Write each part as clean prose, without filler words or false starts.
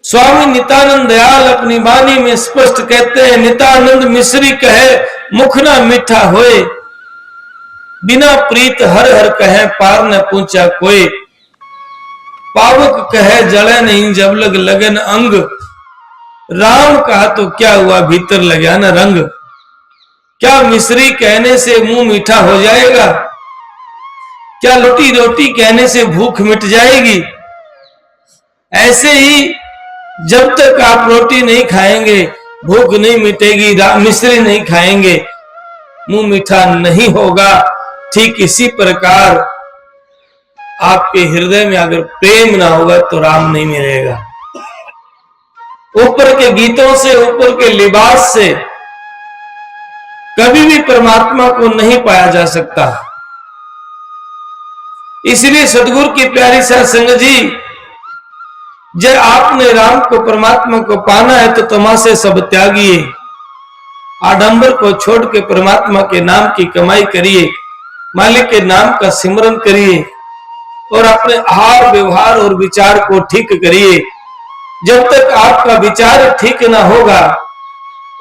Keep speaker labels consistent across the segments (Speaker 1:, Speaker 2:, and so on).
Speaker 1: स्वामी नित्यानंद दयाल अपनी वाणी में स्पष्ट कहते हैं, नित्यानंद मिश्री कहे मुख ना मीठा होए, बिना प्रीत हर हर कहे पार न पूछा कोई, पावक कहे जले नहीं जब लग लगन अंग, राम कहा तो क्या हुआ भीतर लगा न रंग। क्या मिश्री कहने से मुंह मीठा हो जाएगा? क्या लुटी रोटी कहने से भूख मिट जाएगी? ऐसे ही जब तक आप रोटी नहीं खाएंगे भूख नहीं मिटेगी, मिश्री नहीं खाएंगे मुंह मीठा नहीं होगा। ठीक इसी प्रकार आपके हृदय में अगर प्रेम ना होगा तो राम नहीं मिलेगा। ऊपर के गीतों से, ऊपर के लिबास से कभी भी परमात्मा को नहीं पाया जा सकता। इसलिए सदगुरु की प्यारी साध संगत जी, जब आपने राम को, परमात्मा को पाना है तो तमाशे सब त्यागिए, आडंबर को छोड़ के परमात्मा के नाम की कमाई करिए, मालिक के नाम का सिमरन करिए और अपने आहार व्यवहार और विचार को ठीक करिए। जब तक आपका विचार ठीक ना होगा,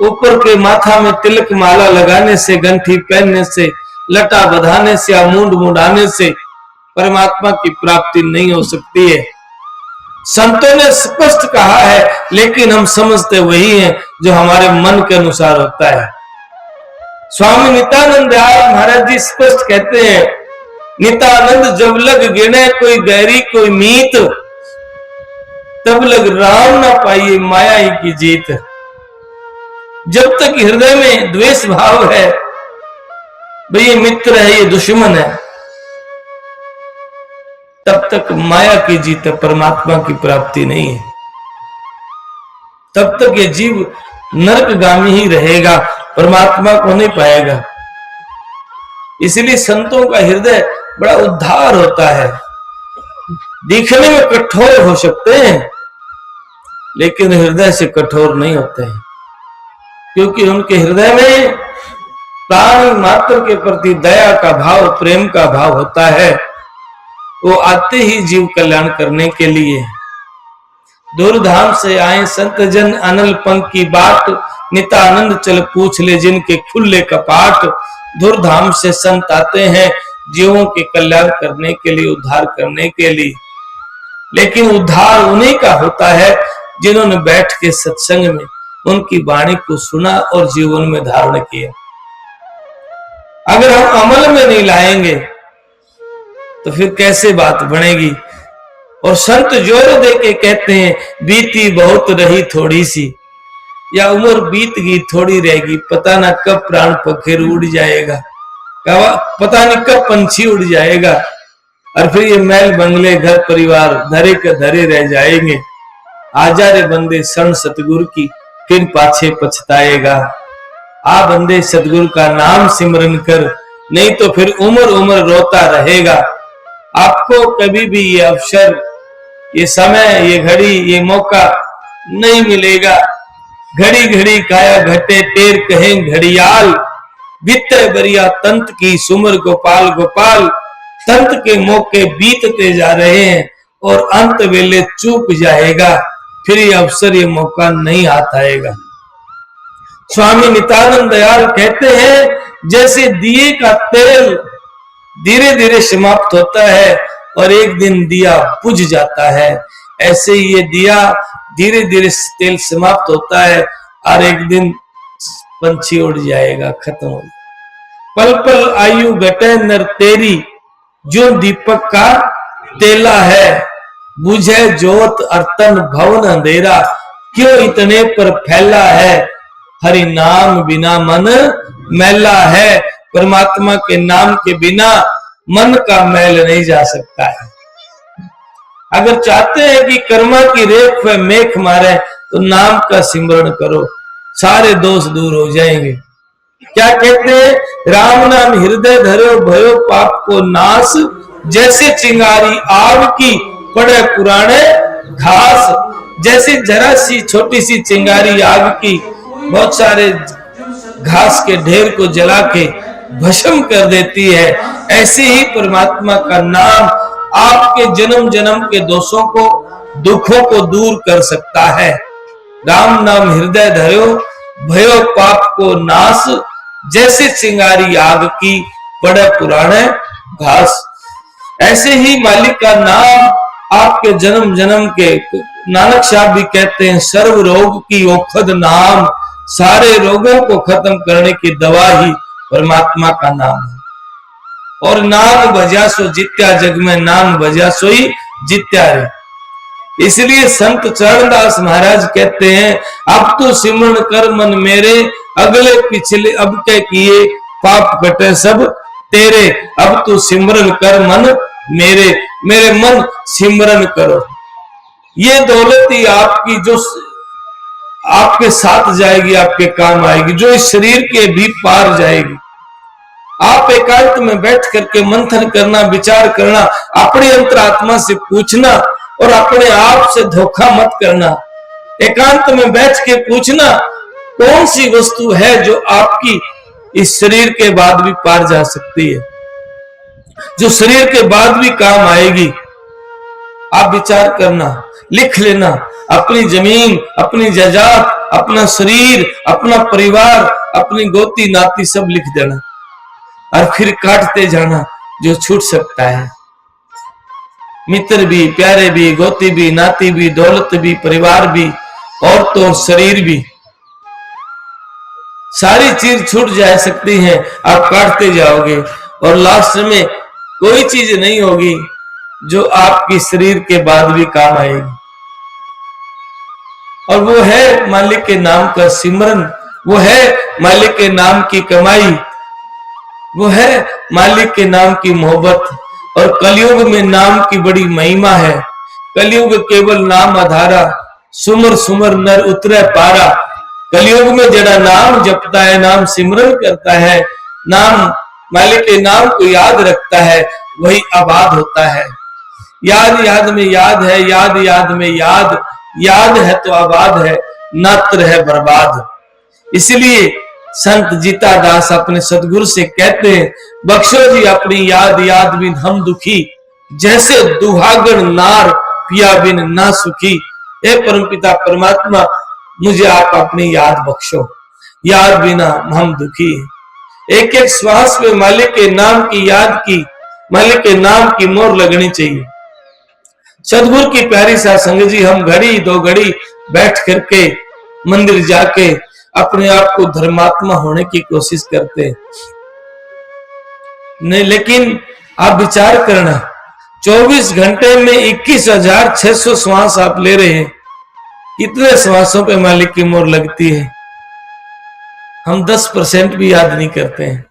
Speaker 1: ऊपर के माथा में तिलक माला लगाने से, गंठी पहनने से, लटा बधाने से या मूंड मुंडाने से परमात्मा की प्राप्ति नहीं हो सकती है। संतों ने स्पष्ट कहा है, लेकिन हम समझते वही हैं जो हमारे मन के अनुसार होता है। स्वामी नित्यानंद दयाल महाराज जी स्पष्ट कहते हैं, नित्यानंद जब लग गिने कोई गहरी कोई मीत, तब लग राम ना पाइए माया ही की जीत। जब तक हृदय में द्वेष भाव है, भाई ये मित्र है ये दुश्मन है, तब तक माया की जीत, परमात्मा की प्राप्ति नहीं है। तब तक ये जीव नरकगामी ही रहेगा, परमात्मा को नहीं पाएगा। इसलिए संतों का हृदय बड़ा उद्धार होता है। दिखने में कठोर हो सकते हैं लेकिन हृदय से कठोर नहीं होते हैं, क्योंकि उनके हृदय में प्राणी मात्र के प्रति दया का भाव, प्रेम का भाव होता है। वो आते ही जीव कल्याण करने के लिए। दूरधाम से आए संत जन अनल पंख की बात, नित्यानंद चल पूछ ले जिनके खुले कपाट। दूरधाम से संत आते हैं जीवों के कल्याण करने के लिए, उद्धार करने के लिए। लेकिन उद्धार उन्हीं का होता है जिन्होंने बैठ के सत्संग में उनकी वाणी को सुना और जीवन में धारण किया। अगर हम अमल में नहीं लाएंगे तो फिर कैसे बात बनेगी। और संत जोर दे के कहते हैं, बीती बहुत रही थोड़ी सी, या उम्र बीत गई थोड़ी रहेगी, पता ना कब प्राण पखेर उड़ जाएगा, पता नहीं कब पंछी उड़ जाएगा, और फिर ये महल बंगले घर परिवार धरे के धरे रह जाएंगे। आजा रे बंदे शरण सतगुरु की, फिर पाछे पछताएगा। आ बंदे सतगुरु का नाम सिमरन कर, नहीं तो फिर उम्र उम्र रोता रहेगा। आपको कभी भी ये अवसर, ये समय, ये घड़ी, ये मौका नहीं मिलेगा। घड़ी घड़ी काया घटे टेर कहें घड़ियाल, बीते बरिया तंत की सुमर गोपाल गोपाल। तंत के मौके बीतते जा रहे हैं और अंत वेले चूक जाएगा, फिर ये अवसर, ये मौका नहीं हाथ आएगा। स्वामी नित्यानंद दयाल कहते हैं, जैसे दिए का तेल धीरे धीरे समाप्त होता है और एक दिन दिया बुझ जाता है, ऐसे ही ये दिया धीरे धीरे तेल समाप्त होता है और एक दिन पंछी उड़ जाएगा, खत्म हो जाएगा। पल पल आयु घटे नर तेरी, जो दीपक का तेला है। बुझे जोत अर्तन भवन अंधेरा, क्यों इतने पर फैला है। हरि नाम बिना मन मैला है। परमात्मा के नाम के बिना मन का मैल नहीं जा सकता है। अगर चाहते हैं कि कर्मा की रेख पे मेख मारे तो नाम का सिमरण करो, सारे दोष दूर हो जाएंगे। क्या कहते हैं, राम नाम हृदय धरो भयो पाप को नाश। जैसे चिंगारी आग की पड़े पुराने घास, जैसे जरा सी छोटी सी चिंगारी आग की बहुत सारे घास के ढेर को जला के भस्म कर देती है, ऐसे ही परमात्मा का नाम आपके जन्म जन्म के दोषों को दुखों को दूर कर सकता है। राम नाम हृदय धरो, भयो पाप को नाश, जैसे चिंगारी आग की बड़े पुराने घास। ऐसे ही मालिक का नाम आपके जन्म जन्म के, नानक साहब भी कहते हैं, सर्व रोग की औषध नाम, सारे रोगों को खत्म करने की दवा ही परमात्मा का नाम है। और नाम भजा सो जित्या, जग में नाम भजा सोई जित्या रे। इसलिए संत चरणदास महाराज कहते हैं, अब तो सिमरन कर मन मेरे, अगले पिछले अब के किए पाप कटे सब तेरे। अब तो सिमरन कर मन मेरे, मेरे मन सिमरन करो। ये दौलत ही आपकी जो आपके साथ जाएगी, आपके काम आएगी, जो इस शरीर के भी पार जाएगी। आप एकांत में बैठ करके मंथन करना, विचार करना, अपनी अंतरात्मा से पूछना और अपने आप से धोखा मत करना। एकांत में बैठ के पूछना, कौन सी वस्तु है जो आपकी इस शरीर के बाद भी पार जा सकती है, जो शरीर के बाद भी काम आएगी। आप विचार करना, लिख लेना, अपनी जमीन, अपनी जायदाद, अपना शरीर, अपना परिवार, अपनी गोती नाती सब लिख देना और फिर काटते जाना जो छूट सकता है। मित्र भी, प्यारे भी, गोती भी, नाती भी, दौलत भी, परिवार भी, और तो शरीर भी, सारी चीज छूट जा सकती है। आप काटते जाओगे और लास्ट में कोई चीज नहीं होगी जो आपकी शरीर के बाद भी काम आएगी। और वो है मालिक के नाम का सिमरन, वो है मालिक के नाम की कमाई, वो है मालिक के नाम की मोहब्बत। और कलयुग में नाम की बड़ी महिमा है। कलयुग केवल नाम आधारा, सुमर सुमर नर उतरे पारा। कलयुग में जड़ा नाम जपता है, नाम सिमरन करता है, नाम मालिक के नाम को याद रखता है, वही आबाद होता है। याद याद में याद है, याद याद में याद, याद है तो आबाद है, नत्र है बर्बाद। इसलिए संत जीता दास अपने सदगुरु से कहते हैं, बख्शो जी अपनी याद, याद बिन हम दुखी, जैसे दुहागन नार पिया बिन ना सुखी। हे परमपिता परमात्मा, मुझे आप अपनी याद बख्शो, याद बिना हम दुखी। एक एक श्वास में मालिक के नाम की याद की, मालिक के नाम की मोहर लगनी चाहिए। सदगुरु की प्यारी सा संगत जी, हम घड़ी दो घड़ी बैठ करके मंदिर जाके अपने आप को धर्मात्मा होने की कोशिश करते हैं नहीं, लेकिन आप विचार करना, 24 घंटे में 21,600 श्वास आप ले रहे हैं, कितने श्वासों पे मालिक की मोहर लगती है? हम 10% भी याद नहीं करते हैं।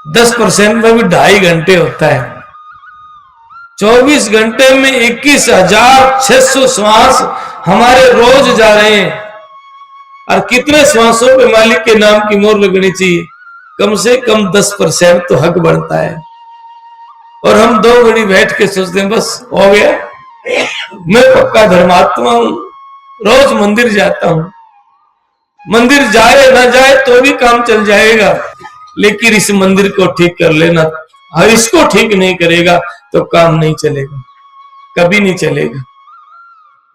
Speaker 1: 10% में भी 2.5 घंटे होता है। 24 घंटे में 21,600 श्वास हमारे रोज जा रहे हैं। और कितने श्वासों पे मालिक के नाम की मोहर लगनी चाहिए? कम से कम 10% तो हक बनता है। और हम 2 घड़ी बैठ के सोचते हैं बस हो गया, मैं पक्का धर्मात्मा हूं, रोज मंदिर जाता हूं। मंदिर जाए ना जाए तो भी काम चल जाएगा, लेकिन इस मंदिर को ठीक कर लेना, और इसको ठीक नहीं करेगा तो काम नहीं चलेगा, कभी नहीं चलेगा।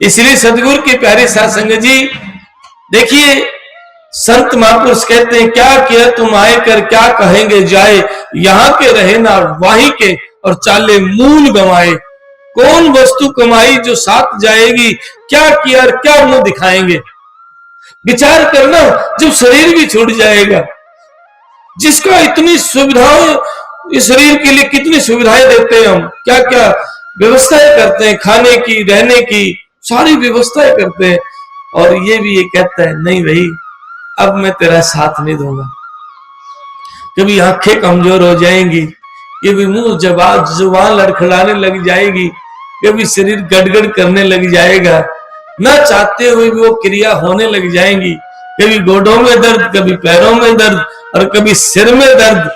Speaker 1: इसलिए सदगुरु की प्यारी साध संगत जी, देखिए संत महापुरुष कहते हैं, क्या किया तुम आए कर क्या कहेंगे जाए, यहां के रहे ना वहीं के और चाले मूल गंवाए। कौन वस्तु कमाई जो साथ जाएगी, क्या किया और क्या मुंह दिखाएंगे? विचार करना, जब शरीर भी छूट जाएगा, जिसका इतनी सुविधाएं, इस शरीर के लिए कितनी सुविधाएं देते हैं हम, क्या क्या व्यवस्थाएं करते हैं, खाने की, रहने की, सारी व्यवस्थाएं करते हैं, और ये भी ये कहता है नहीं भाई अब मैं तेरा साथ नहीं दूंगा। कभी आंखें कमजोर हो जाएंगी, कभी मुंह जुबान लड़खड़ाने लग जाएगी, कभी शरीर गड़गड़ करने लग जाएगा, न चाहते हुए भी वो क्रिया होने लग जाएंगी। कभी गोडों में दर्द, कभी पैरों में दर्द, और कभी सिर में दर्द,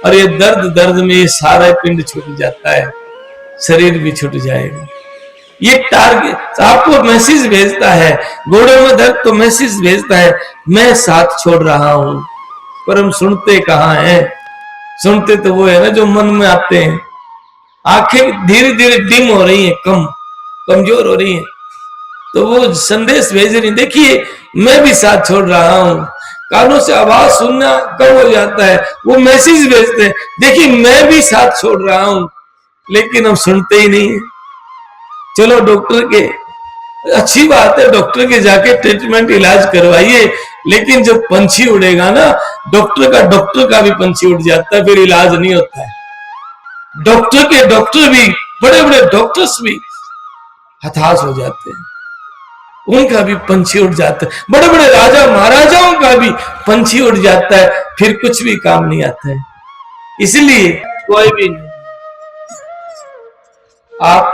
Speaker 1: और ये दर्द में ये सारा पिंड छूट जाता है, शरीर भी छूट जाएगा। ये टारगेट आपको मैसेज भेजता है, घोड़ों में दर्द तो मैसेज भेजता है, मैं साथ छोड़ रहा हूं। पर हम सुनते कहां हैं? सुनते तो वो है ना जो मन में आते हैं। आंखें धीरे धीरे डिम हो रही हैं, कम, कमजोर हो रही हैं, तो वो संदेश भेज रही, देखिए मैं भी साथ छोड़ रहा हूं। कानों से आवाज सुनना कम हो जाता है, वो मैसेज भेजते हैं, देखिए मैं भी साथ छोड़ रहा हूं, लेकिन हम सुनते ही नहीं है। चलो डॉक्टर के, अच्छी बात है, डॉक्टर के जाके ट्रीटमेंट इलाज करवाइए, लेकिन जब पंछी उड़ेगा ना, डॉक्टर का भी पंछी उड़ जाता है, फिर इलाज नहीं होता है। डॉक्टर भी, बड़े बड़े डॉक्टर्स भी हताश हो जाते हैं, उनका भी पंछी उड़ जाता है, बड़े बड़े राजा महाराजाओं का भी पंछी उड़ जाता है, फिर कुछ भी काम नहीं आता है। इसलिए कोई भी नहीं, आप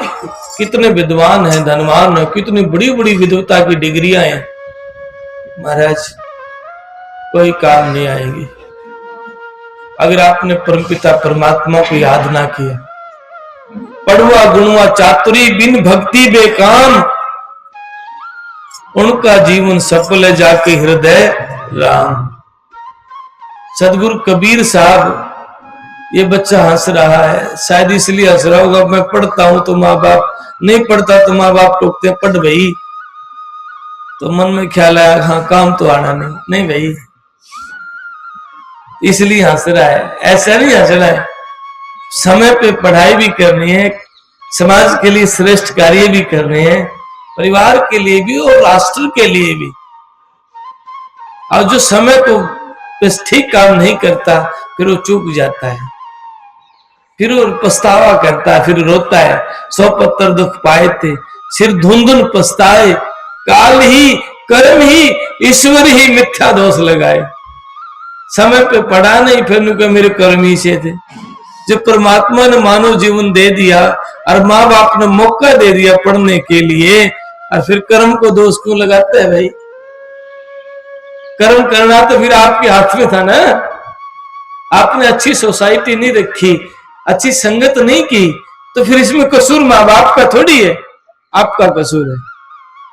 Speaker 1: कितने विद्वान हैं, धनवान हैं, कितनी बड़ी बड़ी विद्वता की डिग्रियां हैं, महाराज कोई काम नहीं आएगी अगर आपने परमपिता परमात्मा को याद ना किया। पढ़ुआ गुणुआ चातुरी बिन भक्ति बेकाम, उनका जीवन सफल है जाके हृदय राम। सदगुरु कबीर साहब, ये बच्चा हंस रहा है, शायद इसलिए हंस रहा होगा, मैं पढ़ता हूं तो माँ बाप, नहीं पढ़ता तो माँ बाप टोकते, पढ़ भाई, तो मन में ख्याल आया हाँ काम तो आना नहीं भाई, इसलिए हंस रहा है। ऐसा नहीं हंस रहा है, समय पे पढ़ाई भी करनी है, समाज के लिए श्रेष्ठ कार्य भी करने हैं, परिवार के लिए भी और राष्ट्र के लिए भी। और जो समय को ठीक काम नहीं करता, फिर वो चूक जाता है, फिर वो पछतावा करता है, फिर रोता है। 100 पत्थर दुख पाए थे, सिर धुंधुन पछताए, काल ही कर्म ही ईश्वर ही मिथ्या दोष लगाए। समय पे पढ़ा नहीं, फिर उनका मेरे कर्म ही से थे। जब परमात्मा ने मानव जीवन दे दिया और माँ बाप ने मौका दे दिया पढ़ने के लिए, और फिर कर्म को दोष क्यों लगाता है भाई? कर्म करना तो फिर आपके हाथ में था ना। आपने अच्छी सोसाइटी नहीं रखी, अच्छी संगत नहीं की, तो फिर इसमें कसूर माँ बाप का थोड़ी है, आपका कसूर है।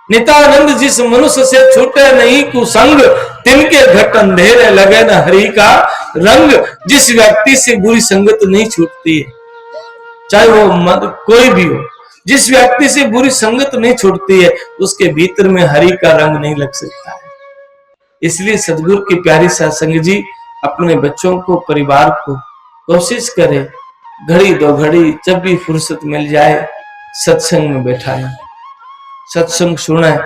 Speaker 1: नित्यानंद जिस मनुष्य से छूटे नहीं कुसंग, तिनके घट अंधेरे लगे न हरि का रंग। जिस व्यक्ति से बुरी संगत नहीं छूटती है, चाहे वो कोई भी हो, जिस व्यक्ति से बुरी संगत नहीं छूटती है, उसके भीतर में हरि का रंग नहीं लग सकता है। इसलिए सदगुरु की प्यारी सत्संग जी अपने बच्चों को, परिवार को कोशिश करे, घड़ी दो घड़ी जब भी फुर्सत मिल जाए सत्संग में बैठाए, सत्संग सुने,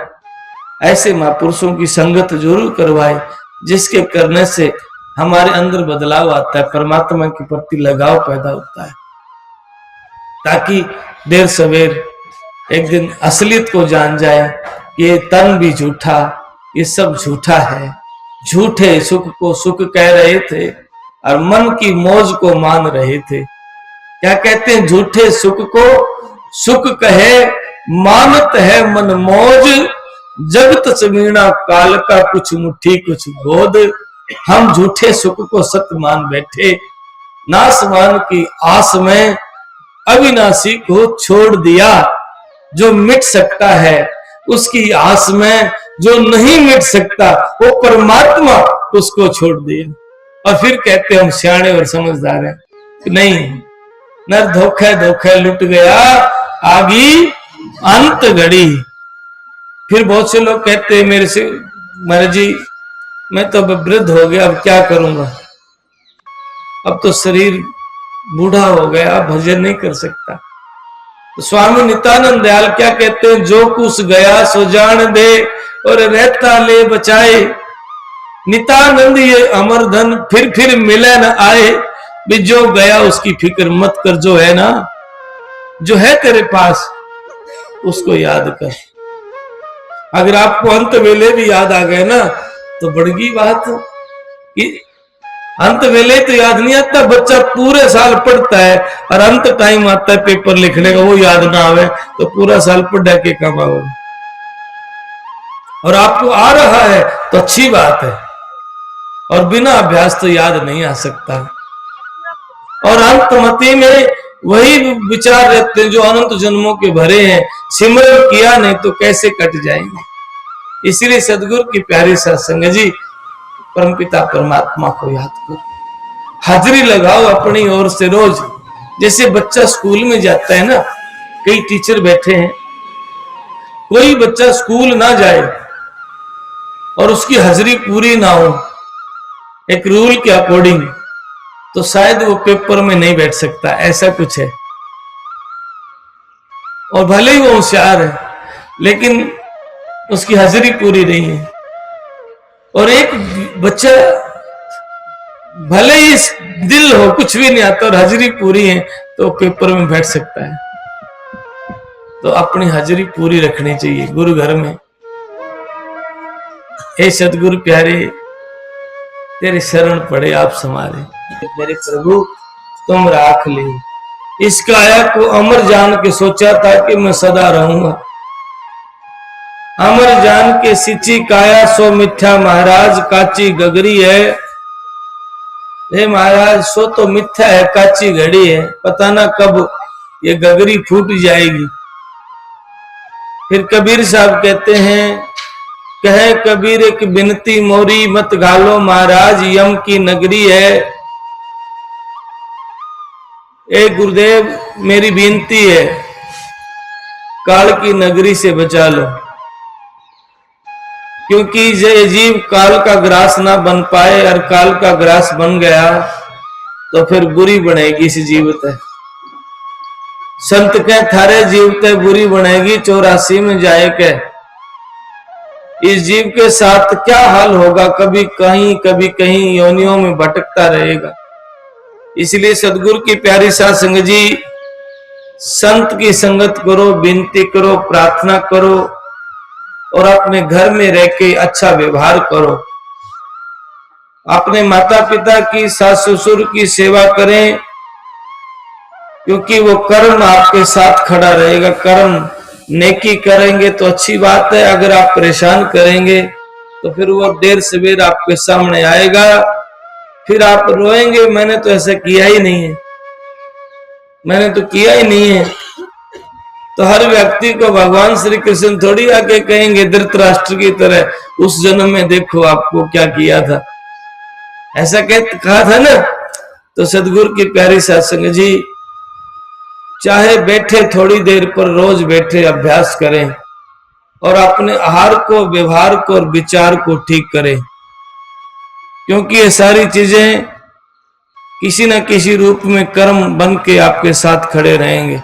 Speaker 1: ऐसे महापुरुषों की संगत जरूर करवाए, जिसके करने से हमारे अंदर बदलाव आता है, परमात्मा के प्रति लगाव पैदा होता है, ताकि देर सवेर एक दिन असलियत को जान जाए, ये तन भी झूठा, ये सब झूठा है। झूठे सुख को सुख कह रहे थे और मन की मौज को मान रहे थे। क्या कहते हैं? झूठे सुख को सुख कहे, मानत है मन मौज, जगत समीणा काल का कुछ मुट्ठी कुछ गोद। हम झूठे सुख को सत्य मान बैठे, नासमान की आस में अविनाशी को छोड़ दिया। जो मिट सकता है उसकी आस में, जो नहीं मिट सकता वो परमात्मा, उसको छोड़ दिया। और फिर कहते हम सियाणे और समझदार हैं। नहीं, नर धोखे धोखे लुट गया, आगी अंत घड़ी। फिर बहुत से लोग कहते हैं मेरे से, महाराज जी मैं तो अब वृद्ध हो गया, अब क्या करूंगा, अब तो शरीर बूढ़ा हो गया, भजन नहीं कर सकता। तो स्वामी नित्यानंद दयाल क्या कहते हैं? जो कुछ गया सो जान दे और रहता ले बचाए। नित्यानंद ये अमर धन फिर मिले न आए। भी जो गया उसकी फिक्र मत कर, जो है ना, जो है तेरे पास उसको याद कर। अगर आपको अंत वेले भी याद आ गए ना तो बड़गी बात कि अंत वेले तो याद नहीं आता। बच्चा पूरे साल पढ़ता है और अंत टाइम आता है पेपर लिखने का, वो याद ना आवे तो पूरा साल पढ़ा के काम आवे। और आपको आ रहा है तो अच्छी बात है, और बिना अभ्यास तो याद नहीं आ सकता। और अंतमति में वही विचार रहते हैं जो अनंत जन्मों के भरे हैं, सिमरन किया नहीं तो कैसे कट जाएंगे। इसलिए सदगुरु की प्यारी सत्संग जी, परमपिता परमात्मा को याद करो, हाजिरी लगाओ अपनी ओर से रोज। जैसे बच्चा स्कूल में जाता है ना, कई टीचर बैठे हैं, कोई बच्चा स्कूल ना जाए और उसकी हाजिरी पूरी ना हो एक रूल के अकॉर्डिंग, तो शायद वो पेपर में नहीं बैठ सकता, ऐसा कुछ है। और भले ही वो होशियार है लेकिन उसकी हाजिरी पूरी नहीं है। और एक बच्चा भले ही दिल हो, कुछ भी नहीं आता और हाजिरी पूरी है, तो पेपर में बैठ सकता है। तो अपनी हाजिरी पूरी रखनी चाहिए गुरु घर में। हे सदगुरु प्यारे, तेरे शरण पड़े आप समारे, मेरे प्रभु तुम राख ले। इस काया को अमर जान के सोचा था कि मैं सदा रहूंगा। अमर जान के सिंची काया सो मिथ्या महाराज, काची गगरी है। हे महाराज, सो तो मिथ्या है, काची घड़ी है, पता ना कब ये गगरी फूट जाएगी। फिर कबीर साहब कहते हैं, कहे कबीर एक बिनती मोरी, मत घालो महाराज यम की नगरी है। ए गुरुदेव, मेरी विनती है, काल की नगरी से बचा लो, क्योंकि ये जीव काल का ग्रास ना बन पाए, और काल का ग्रास बन गया तो फिर बुरी बनेगी इस जीवित है। संत के थारे जीवते बुरी बनेगी, 84 में जाए के। इस जीव के साथ क्या हाल होगा, कभी कहीं कभी कहीं योनियों में भटकता रहेगा। इसलिए सदगुरु की प्यारी साध संगत जी, संत की संगत करो, विनती करो, प्रार्थना करो, और अपने घर में रह के अच्छा व्यवहार करो। अपने माता पिता की, सास ससुर की सेवा करें, क्योंकि वो कर्म आपके साथ खड़ा रहेगा। कर्म नेकी करेंगे तो अच्छी बात है, अगर आप परेशान करेंगे तो फिर वो देर सवेर आपके सामने आएगा, फिर आप रोएंगे, मैंने तो ऐसा किया ही नहीं है, मैंने तो किया ही नहीं है। तो हर व्यक्ति को भगवान श्री कृष्ण थोड़ी आके कहेंगे धृतराष्ट्र की तरह, उस जन्म में देखो आपको क्या किया था, ऐसा कहा था ना। तो सदगुरु की प्यारी साध संगत जी, चाहे बैठे थोड़ी देर पर रोज बैठे अभ्यास करें, और अपने आहार को, व्यवहार को और विचार को ठीक करें, क्योंकि ये सारी चीजें किसी न किसी रूप में कर्म बन के आपके साथ खड़े रहेंगे।